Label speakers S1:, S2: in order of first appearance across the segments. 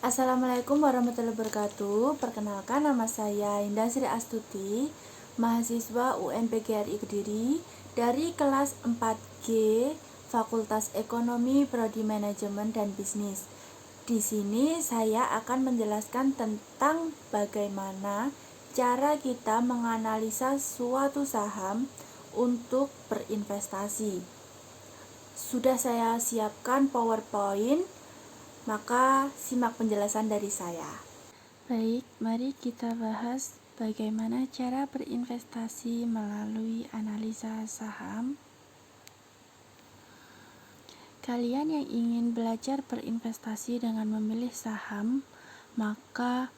S1: Assalamualaikum warahmatullahi wabarakatuh. Perkenalkan, nama saya Indah Sri Astuti, mahasiswa UNPGRI Kediri dari kelas 4G Fakultas Ekonomi Prodi Manajemen dan Bisnis. Di sini saya akan menjelaskan tentang bagaimana cara kita menganalisa suatu saham untuk berinvestasi. Sudah saya siapkan PowerPoint, maka simak penjelasan dari saya. Baik, mari kita bahas bagaimana cara berinvestasi melalui analisa saham. Kalian yang ingin belajar berinvestasi dengan memilih saham, maka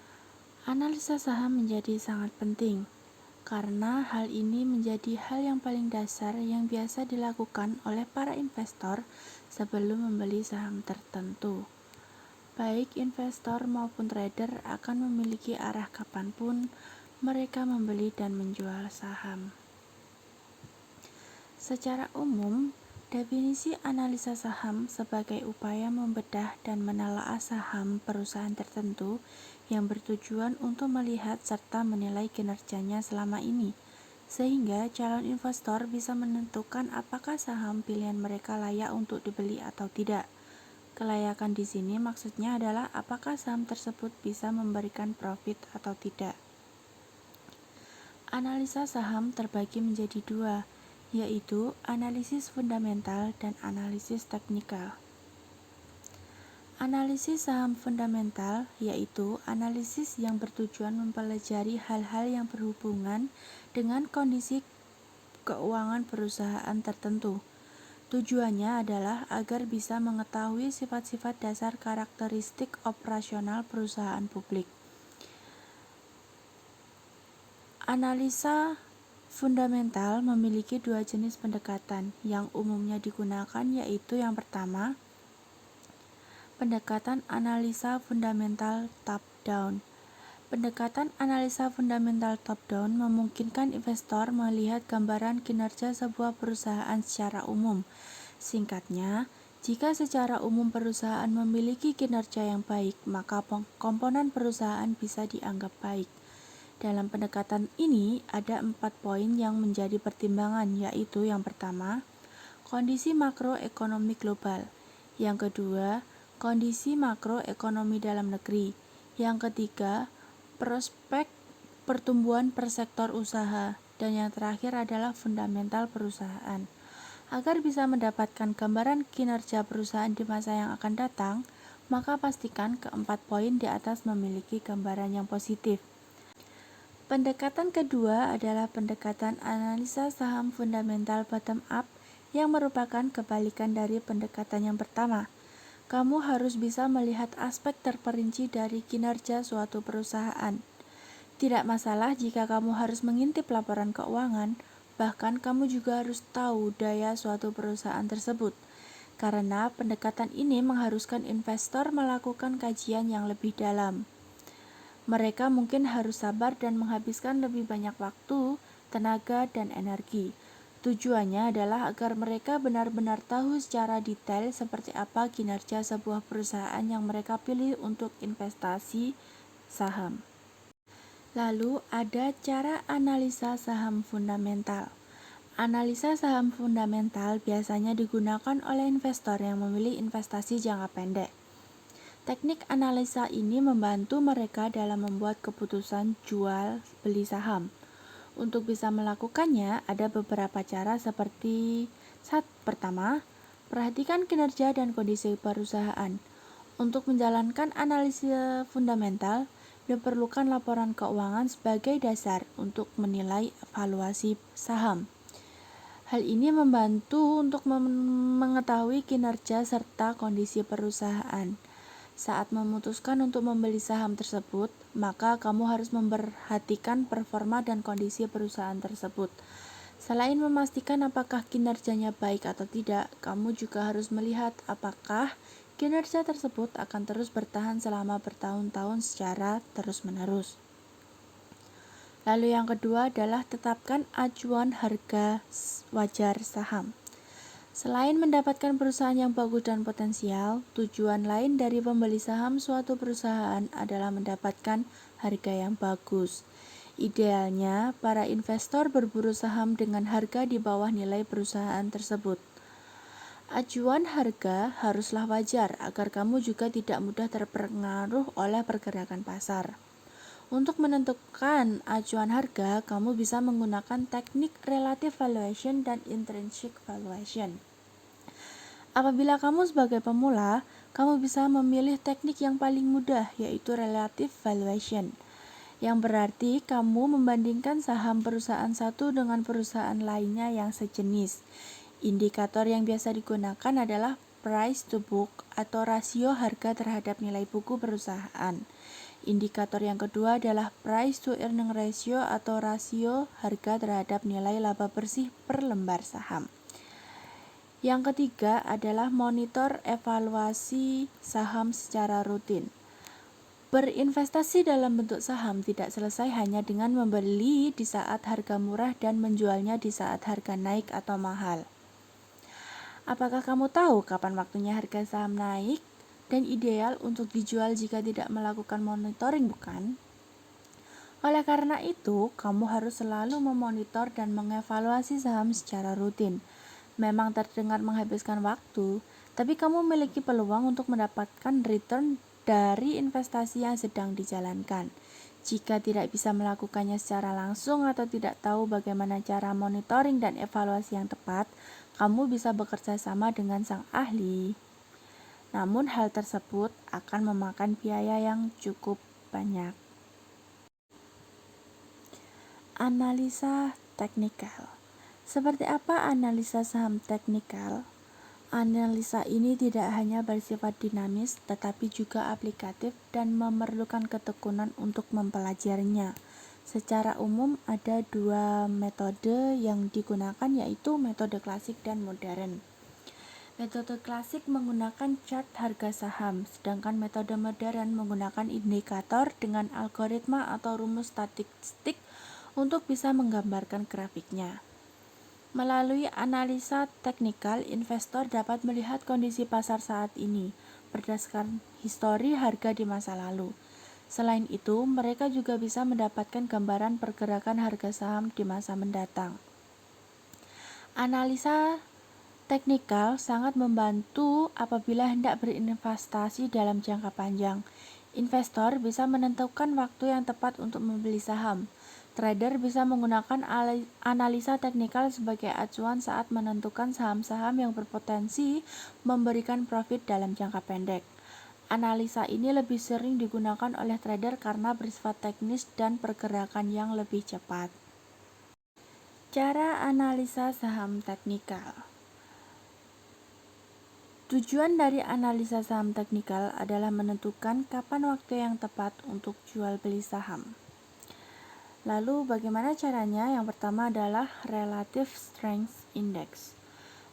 S1: analisa saham menjadi sangat penting, karena hal ini menjadi hal yang paling dasar yang biasa dilakukan oleh para investor sebelum membeli saham tertentu. Baik investor maupun trader akan memiliki arah kapanpun mereka membeli dan menjual saham. Secara umum, definisi analisa saham sebagai upaya membedah dan menelaah saham perusahaan tertentu yang bertujuan untuk melihat serta menilai kinerjanya selama ini, sehingga calon investor bisa menentukan apakah saham pilihan mereka layak untuk dibeli atau tidak. Kelayakan di sini maksudnya adalah apakah saham tersebut bisa memberikan profit atau tidak. Analisa saham terbagi menjadi dua, yaitu analisis fundamental dan analisis teknikal. Analisis saham fundamental yaitu analisis yang bertujuan mempelajari hal-hal yang berhubungan dengan kondisi keuangan perusahaan tertentu. Tujuannya adalah agar bisa mengetahui sifat-sifat dasar karakteristik operasional perusahaan publik. Analisa fundamental memiliki dua jenis pendekatan yang umumnya digunakan, yaitu yang pertama, pendekatan analisa fundamental top-down. Pendekatan analisa fundamental top-down memungkinkan investor melihat gambaran kinerja sebuah perusahaan secara umum. Singkatnya, jika secara umum perusahaan memiliki kinerja yang baik, maka komponen perusahaan bisa dianggap baik. Dalam pendekatan ini, ada 4 poin yang menjadi pertimbangan, yaitu yang pertama, kondisi makroekonomi global. Yang kedua, kondisi makroekonomi dalam negeri. Yang ketiga, prospek pertumbuhan per sektor usaha. Dan yang terakhir adalah fundamental perusahaan. Agar bisa mendapatkan gambaran kinerja perusahaan di masa yang akan datang, maka pastikan keempat poin di atas memiliki gambaran yang positif. Pendekatan kedua adalah pendekatan analisa saham fundamental bottom up yang merupakan kebalikan dari pendekatan yang pertama. Kamu harus bisa melihat aspek terperinci dari kinerja suatu perusahaan. Tidak masalah jika kamu harus mengintip laporan keuangan, bahkan kamu juga harus tahu daya suatu perusahaan tersebut. Karena pendekatan ini mengharuskan investor melakukan kajian yang lebih dalam. Mereka mungkin harus sabar dan menghabiskan lebih banyak waktu, tenaga, dan energi. Tujuannya adalah agar mereka benar-benar tahu secara detail seperti apa kinerja sebuah perusahaan yang mereka pilih untuk investasi saham. Lalu ada cara analisa saham fundamental. Analisa saham fundamental biasanya digunakan oleh investor yang memilih investasi jangka pendek. Teknik analisa ini membantu mereka dalam membuat keputusan jual beli saham. Untuk bisa melakukannya, ada beberapa cara seperti pertama, perhatikan kinerja dan kondisi perusahaan. Untuk menjalankan analisis fundamental, diperlukan laporan keuangan sebagai dasar untuk menilai valuasi saham. Hal ini membantu untuk mengetahui kinerja serta kondisi perusahaan. Saat memutuskan untuk membeli saham tersebut, maka kamu harus memperhatikan performa dan kondisi perusahaan tersebut. Selain memastikan apakah kinerjanya baik atau tidak, kamu juga harus melihat apakah kinerja tersebut akan terus bertahan selama bertahun-tahun secara terus-menerus. Lalu yang kedua adalah tetapkan acuan harga wajar saham. Selain mendapatkan perusahaan yang bagus dan potensial, tujuan lain dari pembeli saham suatu perusahaan adalah mendapatkan harga yang bagus. Idealnya, para investor berburu saham dengan harga di bawah nilai perusahaan tersebut. Acuan harga haruslah wajar agar kamu juga tidak mudah terpengaruh oleh pergerakan pasar. Untuk menentukan acuan harga, kamu bisa menggunakan teknik relative valuation dan intrinsic valuation. Apabila kamu sebagai pemula, kamu bisa memilih teknik yang paling mudah, yaitu relative valuation, yang berarti kamu membandingkan saham perusahaan satu dengan perusahaan lainnya yang sejenis. Indikator yang biasa digunakan adalah price to book atau rasio harga terhadap nilai buku perusahaan. Indikator yang kedua adalah price to earning ratio atau rasio harga terhadap nilai laba bersih per lembar saham. Yang ketiga adalah monitor evaluasi saham secara rutin. Berinvestasi dalam bentuk saham tidak selesai hanya dengan membeli di saat harga murah dan menjualnya di saat harga naik atau mahal. Apakah kamu tahu kapan waktunya harga saham naik dan ideal untuk dijual jika tidak melakukan monitoring, bukan? Oleh karena itu, kamu harus selalu memonitor dan mengevaluasi saham secara rutin. Memang terdengar menghabiskan waktu, tapi kamu memiliki peluang untuk mendapatkan return dari investasi yang sedang dijalankan. Jika tidak bisa melakukannya secara langsung atau tidak tahu bagaimana cara monitoring dan evaluasi yang tepat, kamu bisa bekerja sama dengan sang ahli. Namun hal tersebut akan memakan biaya yang cukup banyak. Analisa teknikal. Seperti apa analisa saham teknikal? Analisa ini tidak hanya bersifat dinamis, tetapi juga aplikatif dan memerlukan ketekunan untuk mempelajarinya. Secara umum ada dua metode yang digunakan, yaitu metode klasik dan modern. Metode klasik menggunakan chart harga saham, sedangkan metode modern menggunakan indikator dengan algoritma atau rumus statistik untuk bisa menggambarkan grafiknya. Melalui analisa teknikal, investor dapat melihat kondisi pasar saat ini berdasarkan histori harga di masa lalu. Selain itu, mereka juga bisa mendapatkan gambaran pergerakan harga saham di masa mendatang. Analisa teknikal sangat membantu apabila hendak berinvestasi dalam jangka panjang. Investor bisa menentukan waktu yang tepat untuk membeli saham. Trader bisa menggunakan analisa teknikal sebagai acuan saat menentukan saham-saham yang berpotensi memberikan profit dalam jangka pendek. Analisa ini lebih sering digunakan oleh trader karena bersifat teknis dan pergerakan yang lebih cepat. Cara analisa saham teknikal. Tujuan dari analisa saham teknikal adalah menentukan kapan waktu yang tepat untuk jual beli saham. Lalu bagaimana caranya? Yang pertama adalah Relative Strength Index.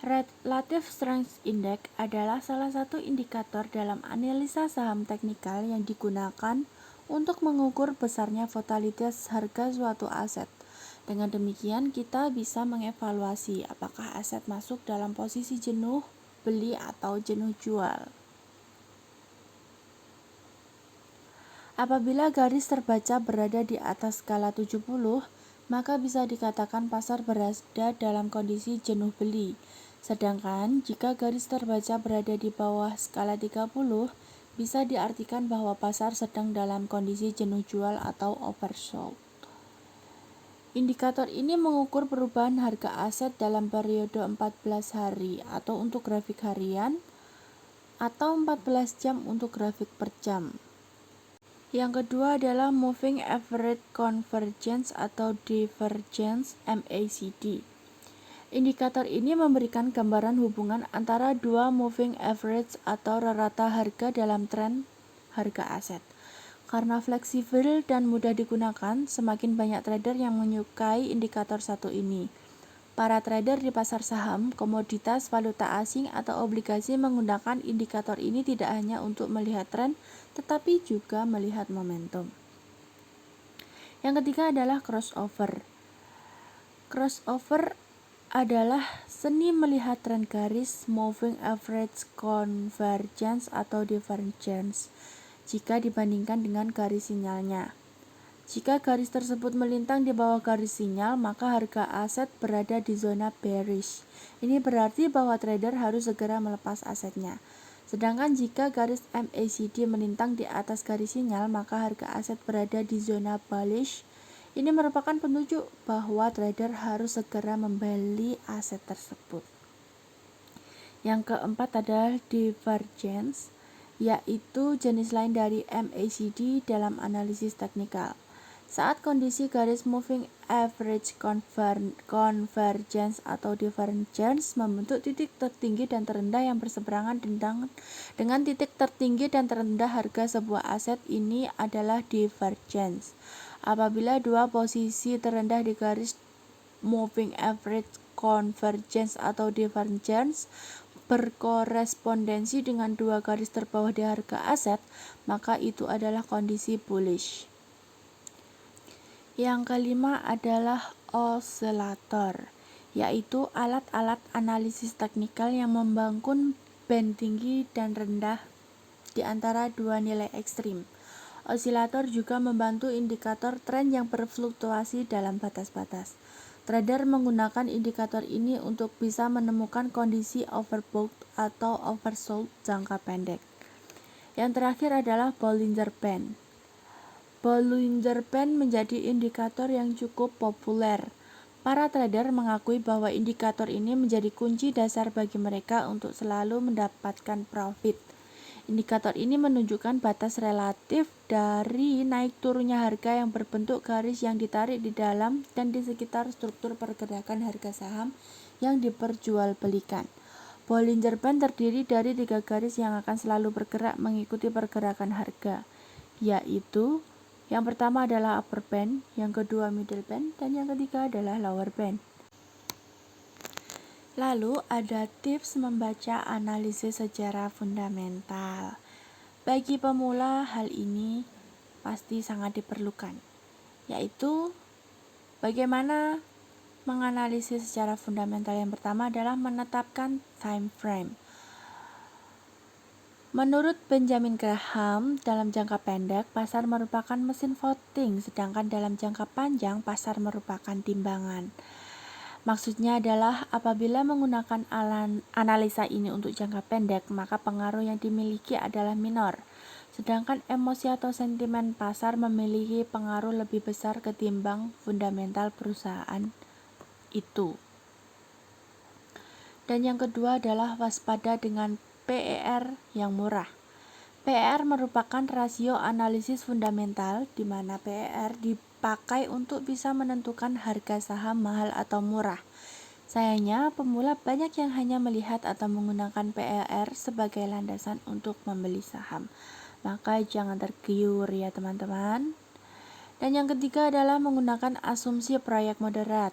S1: Relative Strength Index adalah salah satu indikator dalam analisa saham teknikal yang digunakan untuk mengukur besarnya volatilitas harga suatu aset. Dengan demikian, kita bisa mengevaluasi apakah aset masuk dalam posisi jenuh beli atau jenuh jual. Apabila garis terbaca berada di atas skala 70, maka bisa dikatakan pasar berada dalam kondisi jenuh beli. Sedangkan jika garis terbaca berada di bawah skala 30, bisa diartikan bahwa pasar sedang dalam kondisi jenuh jual atau oversold. Indikator ini mengukur perubahan harga aset dalam periode 14 hari atau untuk grafik harian atau 14 jam untuk grafik per jam. Yang kedua adalah Moving Average Convergence atau Divergence MACD. Indikator ini memberikan gambaran hubungan antara dua moving average atau rata harga dalam tren harga aset. Karena fleksibel dan mudah digunakan, semakin banyak trader yang menyukai indikator satu ini. Para trader di pasar saham, komoditas, valuta asing, atau obligasi menggunakan indikator ini tidak hanya untuk melihat tren, tetapi juga melihat momentum. Yang ketiga adalah crossover. Crossover adalah seni melihat tren garis moving average convergence atau divergence jika dibandingkan dengan garis sinyalnya. Jika garis tersebut melintang di bawah garis sinyal, maka harga aset berada di zona bearish. Ini berarti bahwa trader harus segera melepas asetnya. Sedangkan jika garis MACD melintang di atas garis sinyal, maka harga aset berada di zona bullish. Ini merupakan penunjuk bahwa trader harus segera membeli aset tersebut. Yang keempat adalah divergence, yaitu jenis lain dari MACD dalam analisis teknikal. Saat kondisi garis moving average convergence atau divergence membentuk titik tertinggi dan terendah yang berseberangan dengan titik tertinggi dan terendah harga sebuah aset, ini adalah divergence. Apabila dua posisi terendah di garis moving average convergence atau divergence berkorespondensi dengan dua garis terbawah di harga aset, maka itu adalah kondisi bullish. Yang kelima adalah osilator, yaitu alat-alat analisis teknikal yang membangun band tinggi dan rendah di antara dua nilai ekstrim. Osilator juga membantu indikator tren yang berfluktuasi dalam batas-batas. Trader menggunakan indikator ini untuk bisa menemukan kondisi overbought atau oversold jangka pendek. Yang terakhir adalah Bollinger Band. Bollinger Band menjadi indikator yang cukup populer. Para trader mengakui bahwa indikator ini menjadi kunci dasar bagi mereka untuk selalu mendapatkan profit. Indikator ini menunjukkan batas relatif dari naik turunnya harga yang berbentuk garis yang ditarik di dalam dan di sekitar struktur pergerakan harga saham yang diperjualbelikan. Bollinger Band terdiri dari 3 garis yang akan selalu bergerak mengikuti pergerakan harga, yaitu yang pertama adalah upper band, yang kedua middle band, dan yang ketiga adalah lower band. Lalu ada tips membaca analisis secara fundamental. Bagi pemula hal ini pasti sangat diperlukan, yaitu bagaimana menganalisis secara fundamental. Yang pertama adalah menetapkan time frame. Menurut Benjamin Graham, dalam jangka pendek pasar merupakan mesin voting, sedangkan dalam jangka panjang pasar merupakan timbangan. Maksudnya adalah apabila menggunakan analisa ini untuk jangka pendek, maka pengaruh yang dimiliki adalah minor. Sedangkan emosi atau sentimen pasar memiliki pengaruh lebih besar ketimbang fundamental perusahaan itu. Dan yang kedua adalah waspada dengan PER yang murah. PER merupakan rasio analisis fundamental di mana PER dipakai untuk bisa menentukan harga saham mahal atau murah. Sayangnya, pemula banyak yang hanya melihat atau menggunakan PER sebagai landasan untuk membeli saham. Maka jangan tergiur ya teman-teman. Dan yang ketiga adalah menggunakan asumsi proyek moderat.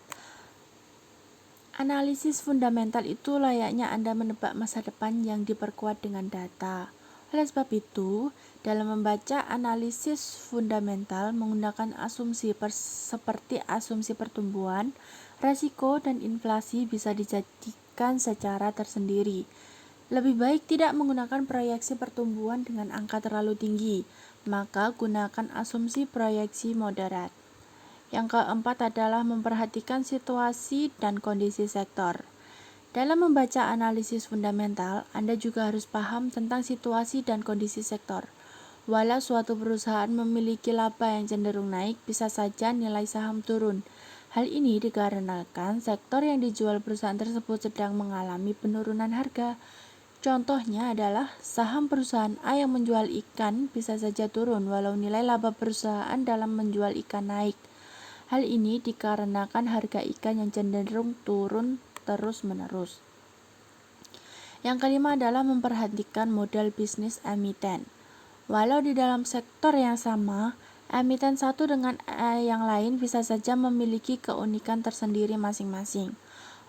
S1: Analisis fundamental itu layaknya Anda menebak masa depan yang diperkuat dengan data. Oleh sebab itu, dalam membaca analisis fundamental menggunakan asumsi seperti asumsi pertumbuhan, resiko, dan inflasi bisa dijadikan secara tersendiri. Lebih baik tidak menggunakan proyeksi pertumbuhan dengan angka terlalu tinggi, maka gunakan asumsi proyeksi moderat. Yang keempat adalah memperhatikan situasi dan kondisi sektor. Dalam membaca analisis fundamental, Anda juga harus paham tentang situasi dan kondisi sektor. Walau suatu perusahaan memiliki laba yang cenderung naik, bisa saja nilai saham turun. Hal ini dikarenakan sektor yang dijual perusahaan tersebut sedang mengalami penurunan harga. Contohnya adalah saham perusahaan A yang menjual ikan bisa saja turun walau nilai laba perusahaan dalam menjual ikan naik. Hal ini dikarenakan harga ikan yang cenderung turun terus-menerus. Yang kelima adalah memperhatikan model bisnis emiten. Walau di dalam sektor yang sama, emiten satu dengan yang lain bisa saja memiliki keunikan tersendiri masing-masing.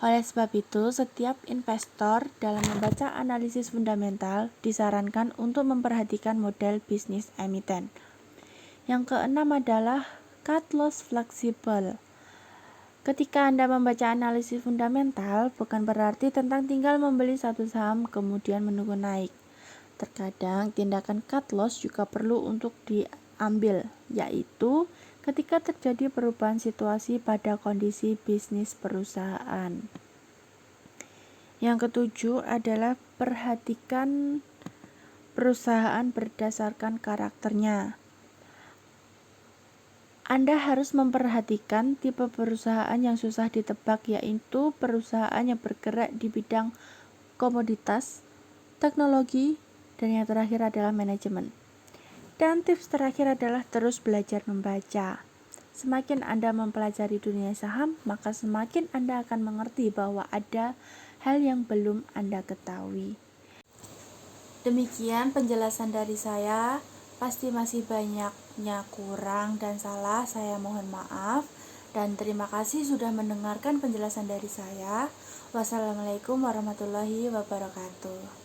S1: Oleh sebab itu, setiap investor dalam membaca analisis fundamental disarankan untuk memperhatikan model bisnis emiten. Yang keenam adalah cut loss fleksibel. Ketika Anda membaca analisis fundamental, bukan berarti tentang tinggal membeli satu saham kemudian menunggu naik. Terkadang tindakan cut loss juga perlu untuk diambil, yaitu ketika terjadi perubahan situasi pada kondisi bisnis perusahaan. Yang ketujuh adalah perhatikan perusahaan berdasarkan karakternya. Anda harus memperhatikan tipe perusahaan yang susah ditebak, yaitu perusahaan yang bergerak di bidang komoditas, teknologi, dan yang terakhir adalah manajemen. Dan tips terakhir adalah terus belajar membaca. Semakin Anda mempelajari dunia saham, maka semakin Anda akan mengerti bahwa ada hal yang belum Anda ketahui. Demikian penjelasan dari saya. Pasti masih banyaknya kurang dan salah, saya mohon maaf. Dan terima kasih sudah mendengarkan penjelasan dari saya. Wassalamualaikum warahmatullahi wabarakatuh.